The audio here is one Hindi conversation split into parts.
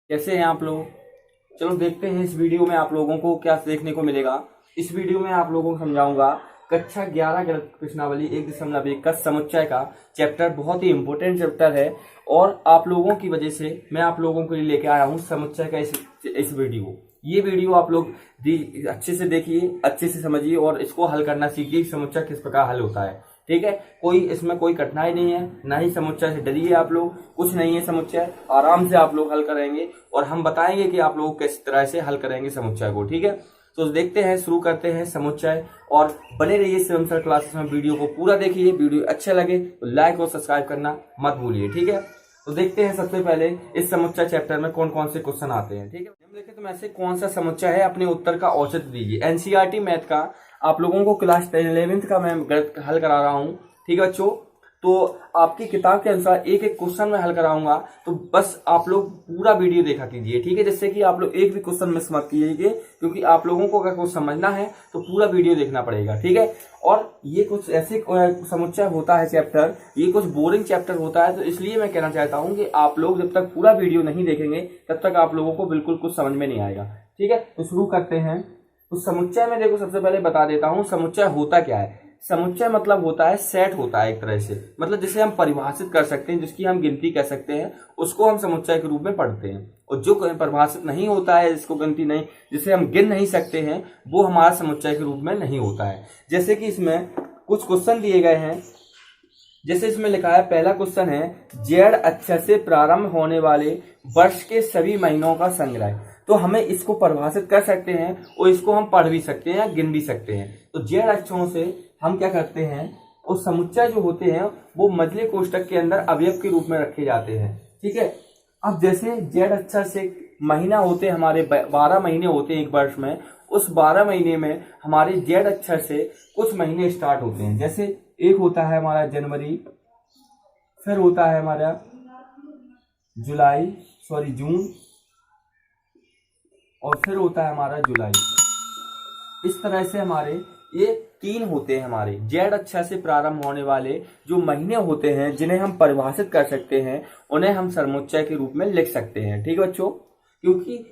कैसे हैं आप लोग। चलो देखते हैं इस वीडियो में आप लोगों को क्या देखने को मिलेगा। इस वीडियो में आप लोगों को समझाऊंगा कक्षा 11 गणित प्रश्नावली 1.1 का समुच्चय का चैप्टर। बहुत ही इंपॉर्टेंट चैप्टर है और आप लोगों की वजह से मैं आप लोगों के लिए लेके आया हूँ समुच्चय का इस वीडियो। ये वीडियो आप लोग अच्छे से देखिए, अच्छे से समझिए और इसको हल करना सीखिए। समुच्चय किस प्रकार हल होता है, ठीक है। इसमें कोई कठिनाई नहीं है, ना ही समुच्चय से डरिए आप लोग, कुछ नहीं है। समुच्चय आराम से आप लोग हल करेंगे और हम बताएंगे कि आप लोग किस तरह से हल करेंगे समुच्चय को, ठीक है। तो देखते हैं, शुरू करते हैं समुच्चय और बने रहिए शिवम सर क्लासेस में। वीडियो को पूरा देखिए, वीडियो अच्छा लगे तो लाइक और सब्सक्राइब करना मत भूलिए, ठीक है। तो देखते हैं सबसे पहले इस समुच्चय चैप्टर में कौन कौन से क्वेश्चन आते हैं, ठीक है। हम देखें तो ऐसे कौन सा समुच्चय है, अपने उत्तर का औसत दीजिए। एनसीईआरटी मैथ का आप लोगों को क्लास 11th का मैं हल करा रहा हूँ, ठीक है बच्चों। तो आपकी किताब के अनुसार एक एक क्वेश्चन में हल कराऊंगा, तो बस आप लोग पूरा वीडियो देखा कीजिए, ठीक है। जिससे कि आप लोग एक भी क्वेश्चन मिस मत कीजिए, क्योंकि आप लोगों को अगर कुछ समझना है तो पूरा वीडियो देखना पड़ेगा, ठीक है। और ये कुछ ऐसे समुच्चय होता है चैप्टर, ये कुछ बोरिंग चैप्टर होता है, तो इसलिए मैं कहना चाहता हूँ कि आप लोग जब तक पूरा वीडियो नहीं देखेंगे तब तक आप लोगों को बिल्कुल कुछ समझ में नहीं आएगा, ठीक है। तो शुरू करते हैं। तो समुच्चय में देखो, सबसे पहले बता देता हूँ समुच्चय होता क्या है। समुच्चय मतलब होता है सेट होता है एक तरह से, मतलब जिसे हम परिभाषित कर सकते हैं, जिसकी हम गिनती कर सकते हैं, उसको हम समुच्चय के रूप में पढ़ते हैं। और जो परिभाषित नहीं होता है, जिसको गिनती नहीं, जिसे हम गिन नहीं सकते हैं, वो हमारा समुच्चय के रूप में नहीं होता है। जैसे कि इसमें कुछ क्वेश्चन दिए गए हैं। जैसे इसमें लिखा है, पहला क्वेश्चन है जेड अक्षर से प्रारंभ होने वाले वर्ष के सभी महीनों का संग्रह। तो हमें इसको परिभाषित कर सकते हैं और इसको हम पढ़ भी सकते हैं या गिन भी सकते हैं। तो जेड अक्षरों से हम क्या करते हैं, और समुच्चय जो होते हैं वो मझले कोष्ठक के अंदर अवयव के रूप में रखे जाते हैं, ठीक है। अब जैसे जेड अक्षर से महीना होते हैं, हमारे 12 महीने होते हैं एक वर्ष में। उस 12 महीने में हमारे जेड अक्षर से कुछ महीने स्टार्ट होते हैं। जैसे एक होता है हमारा जनवरी, फिर होता है हमारा जून, और फिर होता है हमारा जुलाई। इस तरह से हमारे ये 3 होते हैं हमारे जेड अक्षर से प्रारंभ होने वाले जो महीने होते हैं, जिन्हें हम परिभाषित कर सकते हैं, उन्हें हम समुच्चय के रूप में लिख सकते हैं, ठीक है बच्चों। क्योंकि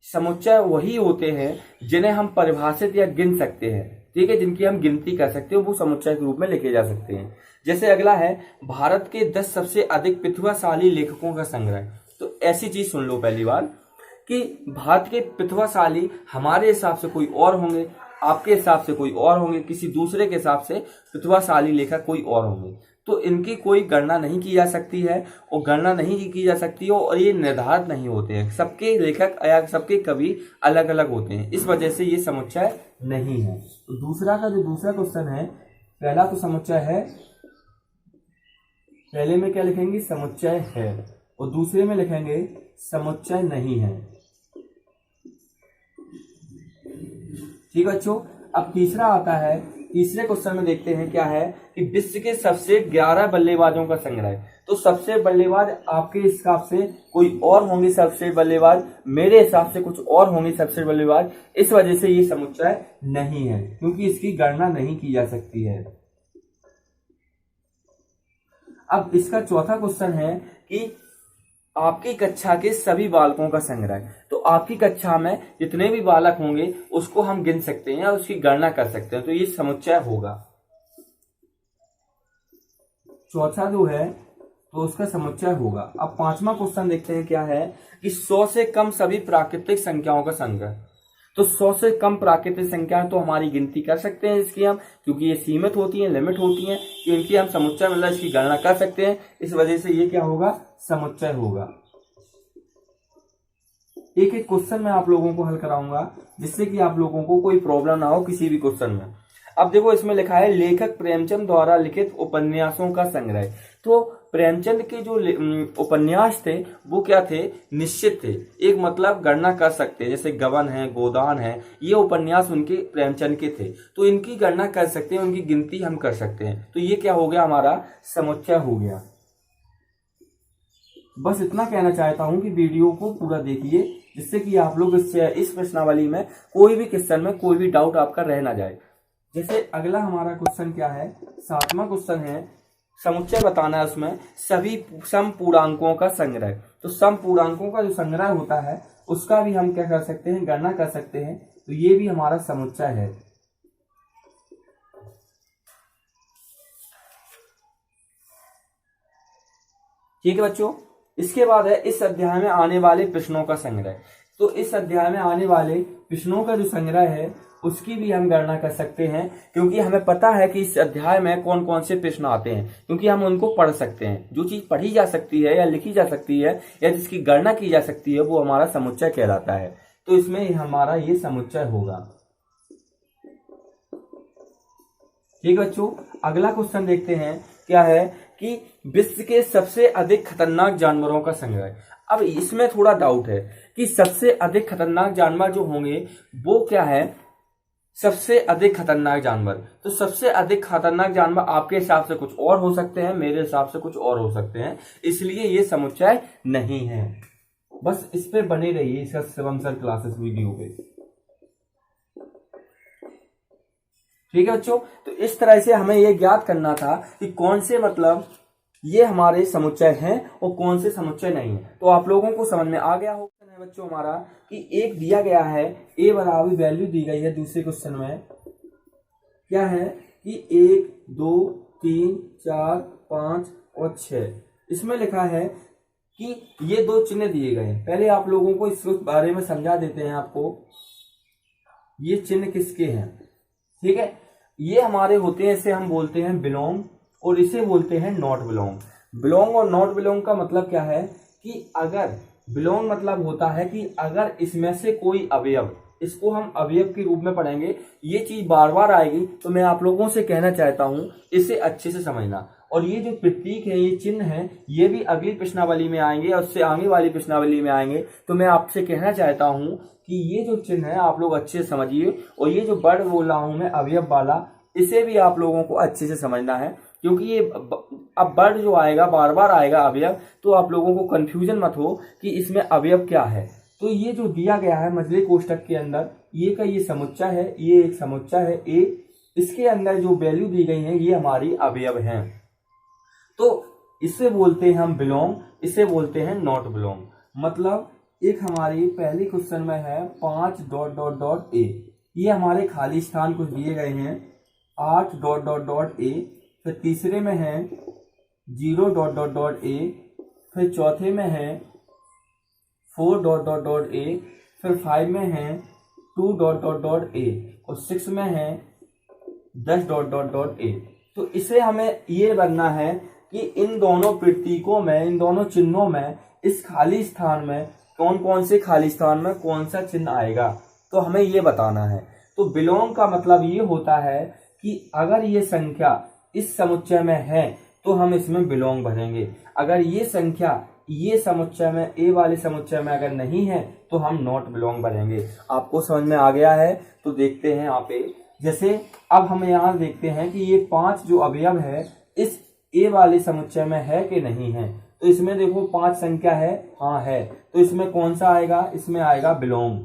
समुच्चय वही होते हैं जिन्हें हम परिभाषित या गिन सकते हैं, ठीक है, जिनकी हम गिनती कर सकते हो, वो समुच्चय के रूप में लिखे जा सकते हैं। जैसे अगला है भारत के 10 सबसे अधिक प्रतिभाशाली लेखकों का संग्रह। तो ऐसी चीज सुन लो पहली बार कि भारत के प्रतिभाशाली हमारे हिसाब से कोई और होंगे, आपके हिसाब से कोई और होंगे, किसी दूसरे के हिसाब से प्रतिभाशाली लेखक कोई और होंगे। तो इनकी कोई गणना नहीं की जा सकती है, और गणना नहीं की जा सकती है, और ये निर्धारित नहीं होते हैं। सबके लेखक या सबके कवि अलग अलग होते हैं, इस वजह से ये समुच्चय नहीं है। तो दूसरा क्वेश्चन है, पहला तो समुच्चय है, पहले में क्या लिखेंगे, समुच्चय है, और दूसरे में लिखेंगे समुच्चय नहीं है, ठीक है बच्चों। अब तीसरा आता है, तीसरे क्वेश्चन में देखते हैं क्या है कि विश्व के सबसे 11 बल्लेबाजों का संग्रह। तो सबसे बल्लेबाज आपके हिसाब से कोई और होंगे, सबसे बल्लेबाज मेरे हिसाब से कुछ और होंगे सबसे बल्लेबाज। इस वजह से ये समुच्चय नहीं है, क्योंकि इसकी गणना नहीं की जा सकती है। अब इसका चौथा क्वेश्चन है कि आपकी कक्षा के सभी बालकों का संग्रह। तो आपकी कक्षा में जितने भी बालक होंगे उसको हम गिन सकते हैं, उसकी गणना कर सकते हैं, तो ये समुच्चय होगा। चौथा जो है तो उसका समुच्चय होगा। अब पांचवा क्वेश्चन देखते हैं क्या है कि 100 से कम सभी प्राकृतिक संख्याओं का संग्रह। तो 100 से कम प्राकृतिक संख्याएं तो हमारी गिनती कर सकते हैं इसकी हम, क्योंकि ये सीमित होती हैं, लिमिट होती हैं, कि इनकी हम समुच्चय मतलब इसकी गणना कर सकते हैं। इस वजह से ये क्या होगा, समुच्चय होगा। एक एक क्वेश्चन में आप लोगों को हल कराऊंगा, जिससे कि आप लोगों को कोई प्रॉब्लम ना हो किसी भी क्वेश्चन में। अब देखो इसमें लिखा है लेखक प्रेमचंद द्वारा लिखित उपन्यासों का संग्रह। तो प्रेमचंद के जो उपन्यास थे वो क्या थे, निश्चित थे, एक मतलब गणना कर सकते हैं। जैसे गबन है, गोदान है, ये उपन्यास उनके प्रेमचंद के थे, तो इनकी गणना कर सकते हैं, उनकी गिनती हम कर सकते हैं। तो ये क्या हो गया, हमारा समुच्चय हो गया। बस इतना कहना चाहता हूं कि वीडियो को पूरा देखिए, जिससे कि आप लोग इस प्रश्नावली में कोई भी क्वेश्चन में कोई भी डाउट आपका रह ना जाए। जैसे अगला हमारा क्वेश्चन क्या है, 7वां क्वेश्चन है समुच्चय बताना है उसमें सभी समपूर्णांकों का संग्रह। तो समपूर्णांकों का जो संग्रह होता है उसका भी हम क्या कर सकते हैं, गणना कर सकते हैं। तो ये भी हमारा समुच्चय है। ठीक है बच्चों, इसके बाद है इस अध्याय में आने वाले प्रश्नों का संग्रह। तो इस अध्याय में आने वाले प्रश्नों का जो संग्रह है उसकी भी हम गणना कर सकते हैं, क्योंकि हमें पता है कि इस अध्याय में कौन कौन से प्रश्न आते हैं, क्योंकि हम उनको पढ़ सकते हैं। जो चीज पढ़ी जा सकती है या लिखी जा सकती है या जिसकी गणना की जा सकती है वो हमारा समुच्चय कहलाता है। तो इसमें हमारा ये समुच्चय होगा। ठीक बच्चों, अगला क्वेश्चन देखते हैं क्या है कि विश्व के सबसे अधिक खतरनाक जानवरों का संग्रह। अब इसमें थोड़ा डाउट है कि सबसे अधिक खतरनाक जानवर जो होंगे वो क्या है, सबसे अधिक खतरनाक जानवर। तो सबसे अधिक खतरनाक जानवर आपके हिसाब से कुछ और हो सकते हैं, मेरे हिसाब से कुछ और हो सकते हैं, इसलिए ये समुच्चय नहीं है। बस इस पे बने रहिए, इसका शिवम सर क्लासेस वीडियो पे। ठीक है बच्चों, तो इस तरह से हमें ये ज्ञात करना था कि कौन से मतलब ये हमारे समुच्चय हैं और कौन से समुच्चय नहीं है। तो आप लोगों को समझ में आ गया होगा बच्चों हमारा कि एक दिया गया है a बराबर वैल्यू दी गई है दूसरे क्वेश्चन में, क्या है कि 1 2 3 4 5 और 6। इसमें लिखा है कि ये दो चिन्ह दिए गए हैं। पहले आप लोगों को इस बारे में समझा देते हैं आपको, ये चिन्ह किसके हैं। ठीक है, ये हमारे होते हैं, इसे हम बोलते हैं बिलोंग और इसे बोलते हैं नॉट बिलोंग। बिलोंग और नॉट बिलोंग का मतलब क्या है कि अगर बिलोंग मतलब होता है कि अगर इसमें से कोई अवयव, इसको हम अवयव के रूप में पढ़ेंगे, ये चीज बार बार आएगी, तो मैं आप लोगों से कहना चाहता हूं इसे अच्छे से समझना। और ये जो प्रतीक है, ये चिन्ह है, ये भी अगली प्रश्नावली में आएंगे और उससे आगे वाली प्रश्नावली में आएंगे। तो मैं आपसे कहना चाहता हूं कि ये जो चिन्ह है आप लोग अच्छे से समझिए, और ये जो वर्ड बोल रहा हूं मैं अवयव वाला, इसे भी आप लोगों को अच्छे से समझना है, क्योंकि ये अब वर्ड जो आएगा बार बार आएगा अवयव, तो आप लोगों को कंफ्यूजन मत हो कि इसमें अवयव क्या है। तो ये जो दिया गया है मझले कोष्ठक के अंदर, ये का ये समुच्चय है, ये एक समुच्चय है ए, इसके अंदर जो वैल्यू दी गई है ये हमारी अवयव हैं। तो इसे बोलते हैं हम बिलोंग, इसे बोलते हैं नॉट बिलोंग। मतलब एक हमारी पहली क्वेश्चन में है 5 डॉट डॉट डॉट ए, ये हमारे खाली स्थान कुछ दिए गए हैं 8 डॉट डॉट डॉट ए, फिर तीसरे में है 0 डॉट डॉट डॉट ए, फिर चौथे में है 4 डॉट डॉट डॉट ए, फिर 5 में है 2 डॉट डॉट डॉट ए, और 6 में है 10 डॉट डॉट डॉट ए। तो इसे हमें ये बनना है कि इन दोनों प्रतीकों में, इन दोनों चिन्हों में, इस खाली स्थान में कौन कौन से खाली स्थान में कौन सा चिन्ह आएगा, तो हमें ये बताना है। तो बिलोंग का मतलब ये होता है कि अगर ये संख्या इस समुच्चय में है तो हम इसमें बिलोंग भरेंगे। अगर ये संख्या ये समुच्चय में, ए वाले समुच्चय में अगर नहीं है तो हम नॉट बिलोंग भरेंगे। आपको समझ में आ गया है? तो देखते हैं यहाँ पे, जैसे अब हम यहाँ देखते हैं कि ये 5 जो अवयव है इस ए वाले समुच्चय में है कि नहीं है। तो इसमें देखो 5 संख्या है, हाँ है, तो इसमें कौन सा आएगा, इसमें आएगा बिलोंग।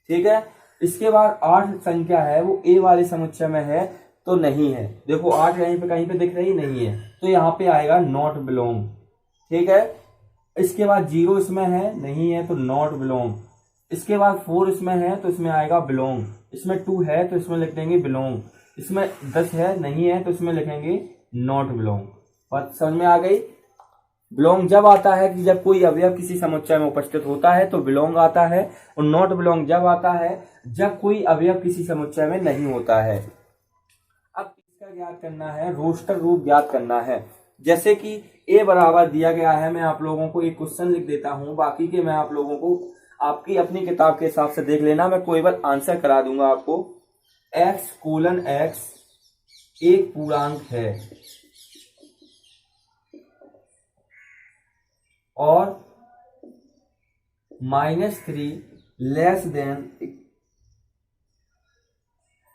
ठीक है, इसके बाद 8 संख्या है, वो ए वाले समुच्चय में है तो नहीं है। देखो 8 यहीं पे कहीं पे दिख रही नहीं है, तो यहाँ पे आएगा नॉट बिलोंग। ठीक है, इसके बाद 0 इसमें है, नहीं है तो नॉट बिलोंग। इसके बाद 4 इसमें है तो इसमें आएगा बिलोंग। इसमें 2 है तो इसमें लिख देंगे बिलोंग। इसमें 10 है, नहीं है तो इसमें लिखेंगे नॉट बिलोंग। बात समझ में आ गई? बिलोंग जब आता है कि जब कोई अवयव किसी समुच्चय में उपस्थित होता है तो बिलोंग आता है, और नॉट बिलोंग जब आता है जब कोई अवयव किसी समुच्चय में नहीं होता है। अब इसका ज्ञात करना है, रोस्टर रूप ज्ञात करना है। जैसे कि ए बराबर दिया गया है, मैं आप लोगों को एक क्वेश्चन लिख देता हूं, बाकी के मैं आप लोगों को आपकी अपनी किताब के हिसाब से देख लेना, मैं कोई बार आंसर करा दूंगा आपको। x:x एक पूर्णांक है और -3 less than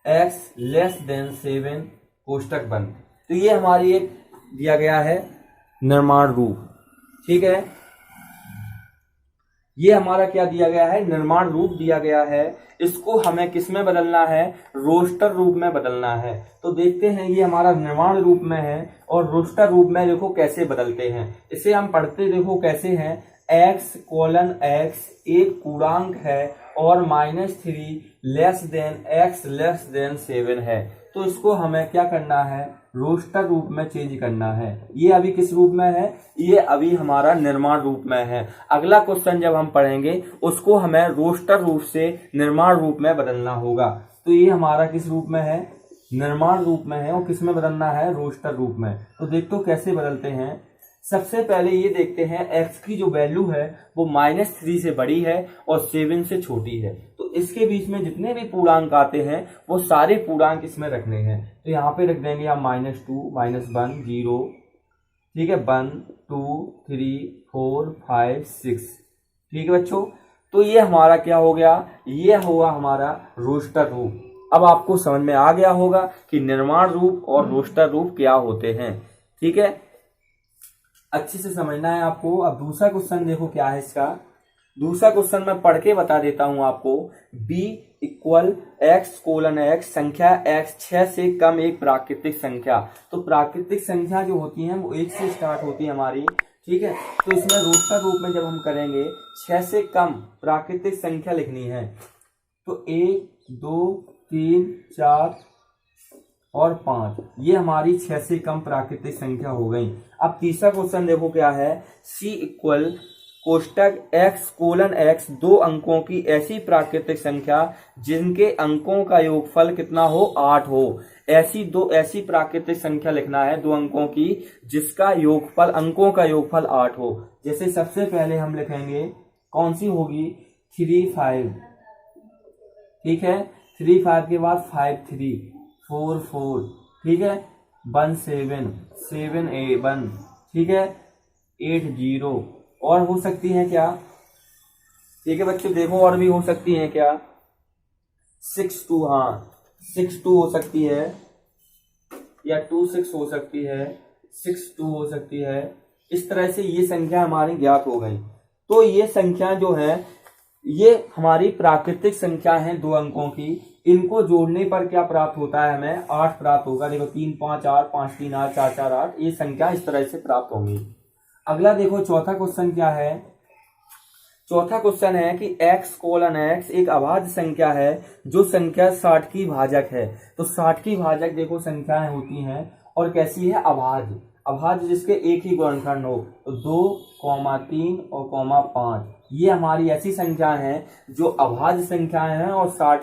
x less than 7 कोष्टक बंद। तो ये हमारी एक दिया गया है निर्माण रूप। ठीक है, ये हमारा क्या दिया गया है, निर्माण रूप दिया गया है। इसको हमें किस में बदलना है, रोस्टर रूप में बदलना है। तो देखते हैं ये हमारा निर्माण रूप में है और रोस्टर रूप में देखो कैसे बदलते हैं। इसे हम पढ़ते देखो कैसे हैं, x:x एक पूर्णांक है और -3 less than x less than 7 है। तो इसको हमें क्या करना है, रोस्टर रूप में चेंज करना है। ये अभी किस रूप में है, ये अभी हमारा निर्माण रूप में है। अगला क्वेश्चन जब हम पढ़ेंगे उसको हमें रोस्टर रूप से निर्माण रूप में बदलना होगा। तो ये हमारा किस रूप में है, निर्माण रूप में है और किस में बदलना है, रोस्टर रूप में। तो देखो कैसे बदलते हैं। सबसे पहले ये देखते हैं x की जो वैल्यू है वो -3 से बड़ी है और 7 से छोटी है। तो इसके बीच में जितने भी पूर्णांक आते हैं वो सारे पूर्णांक इसमें रखने हैं। तो यहाँ पे रख देंगे हम -2 -1 0, ठीक है, 1 2 3 4 5 6, ठीक है बच्चों। तो ये हमारा क्या हो गया, ये हुआ हमारा रोस्टर रूप। अब आपको समझ में आ गया होगा कि निर्माण रूप और रोस्टर रूप क्या होते हैं, ठीक है, अच्छे से समझना है आपको। अब दूसरा क्वेश्चन देखो क्या है इसका। दूसरा क्वेश्चन मैं पढ़ के बता देता हूं आपको। b = x:x संख्या x 6 से कम एक प्राकृतिक संख्या। तो प्राकृतिक संख्या जो होती है वो 1 से स्टार्ट होती है हमारी, ठीक है। तो इसमें रोस्टर रूप में जब हम करेंगे 6 से कम प्राकृतिक संख्या लिखनी है। तो 1 2 3 4 और 5, ये हमारी 6 से कम प्राकृतिक संख्या हो गई। अब तीसरा क्वेश्चन देखो क्या है, c = x:x 2 अंकों की ऐसी प्राकृतिक संख्या जिनके अंकों का योगफल कितना हो, 8 हो। ऐसी प्राकृतिक संख्या लिखना है 2 अंकों की जिसका योगफल, अंकों का योगफल 8 हो। जैसे सबसे पहले हम लिखेंगे कौन सी होगी, 3 5, ठीक है, 3 5 के बाद 5 3 4 4, ठीक है, 1 7 7 1, ठीक है, 8 0। और हो सकती है क्या, ठीक है बच्चों, देखो और भी हो सकती है क्या, 6 2, हाँ 6 2 हो सकती है, या 2 6 हो सकती है, 6 2 हो सकती है। इस तरह से ये संख्या हमारी ज्ञात हो गई। तो ये संख्या जो है ये हमारी प्राकृतिक संख्या है 2 अंकों की। इनको जोड़ने पर क्या प्राप्त होता है, हमें 8 प्राप्त होगा। देखो 3 5 8 5 3 8 4 4 8, ये संख्या इस तरह से प्राप्त होंगी। अगला देखो चौथा क्वेश्चन क्या है। चौथा क्वेश्चन है कि x:x एक अभाज्य संख्या है जो संख्या 60 की भाजक है। तो 60 की भाजक देखो संख्याएं होती हैं और कैसी है, अभाज्य। अभाज्य जिसके एक ही गुणनखंड हो। तो 2, 3 और 5, ये हमारी ऐसी संख्याएं हैं जो अभाज्य संख्याएं हैं और 60,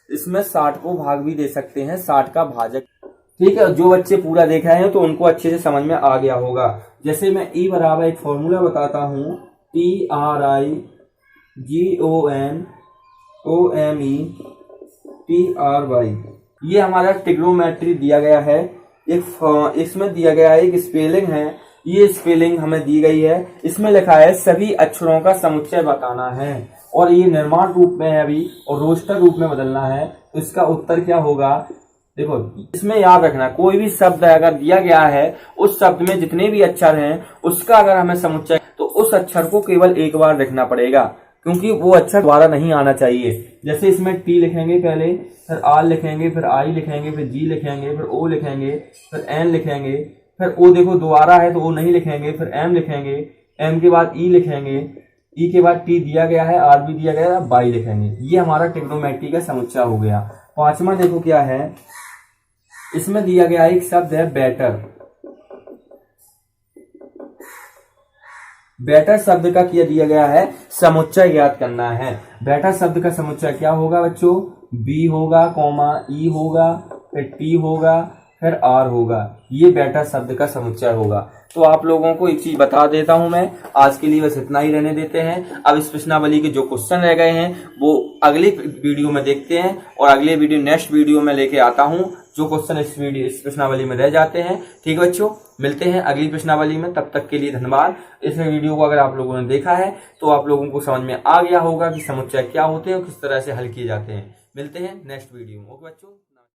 इसमें 60 को भाग भी दे सकते हैं, 60 का भाजक, ठीक है। जो बच्चे पूरा देखा है तो उनको अच्छे से समझ में आ गया होगा। जैसे मैं E बराबर एक फॉर्मूला बताता हूँ, TRIGONOMETRY, ये हमारा ट्रिग्नोमेट्री दिया गया है। एक इसमें दिया गया है, एक स्पेलिंग है, ये स्पेलिंग हमें दी गई है। इसमें लिखा है सभी अक्षरों का समुच्चय बताना है और ये निर्माण रूप में है अभी और रोस्टर रूप में बदलना है। तो इसका उत्तर क्या होगा, देखो इसमें याद रखना कोई भी शब्द अगर दिया गया है उस शब्द में जितने भी अक्षर हैं उसका अगर हमें समुच्चय, तो उस अक्षर को केवल एक बार लिखना पड़ेगा क्योंकि वो अक्षर दोबारा नहीं आना चाहिए। जैसे इसमें T लिखेंगे पहले, फिर R लिखेंगे, फिर I लिखेंगे, फिर G लिखेंगे, फिर O लिखेंगे, फिर N लिखेंगे, फिर O देखो दोबारा है तो O नहीं लिखेंगे, फिर M लिखेंगे, M के बाद E लिखेंगे, E के बाद T दिया गया है, R भी दिया गया है, Y लिखेंगे। ये हमारा ट्रिग्नोमेट्री का समुच्चय हो गया। पांचवा देखो क्या है, इसमें दिया गया एक शब्द है बेटर। बेटर शब्द का क्या दिया गया है, समुच्चय ज्ञात करना है। बेटर शब्द का समुच्चय क्या होगा बच्चों, B होगा, E होगा, फिर T होगा, फिर R होगा। ये बेटर शब्द का समुच्चय होगा। तो आप लोगों को एक चीज बता देता हूं मैं, आज के लिए बस इतना ही रहने देते हैं। अब इस प्रश्नावली के जो क्वेश्चन रह गए हैं वो अगली वीडियो में देखते हैं और अगले वीडियो नेक्स्ट वीडियो में लेके आता हूं जो क्वेश्चन इस प्रश्नावली में रह जाते हैं। ठीक है बच्चों, मिलते हैं अगली प्रश्नावली में, तब तक के लिए धन्यवाद। इस वीडियो को अगर आप लोगों ने देखा है तो आप लोगों को समझ में आ गया होगा कि समुच्चय क्या होते हैं और किस तरह से हल किए जाते हैं। मिलते हैं नेक्स्ट वीडियो में। ओके बच्चों।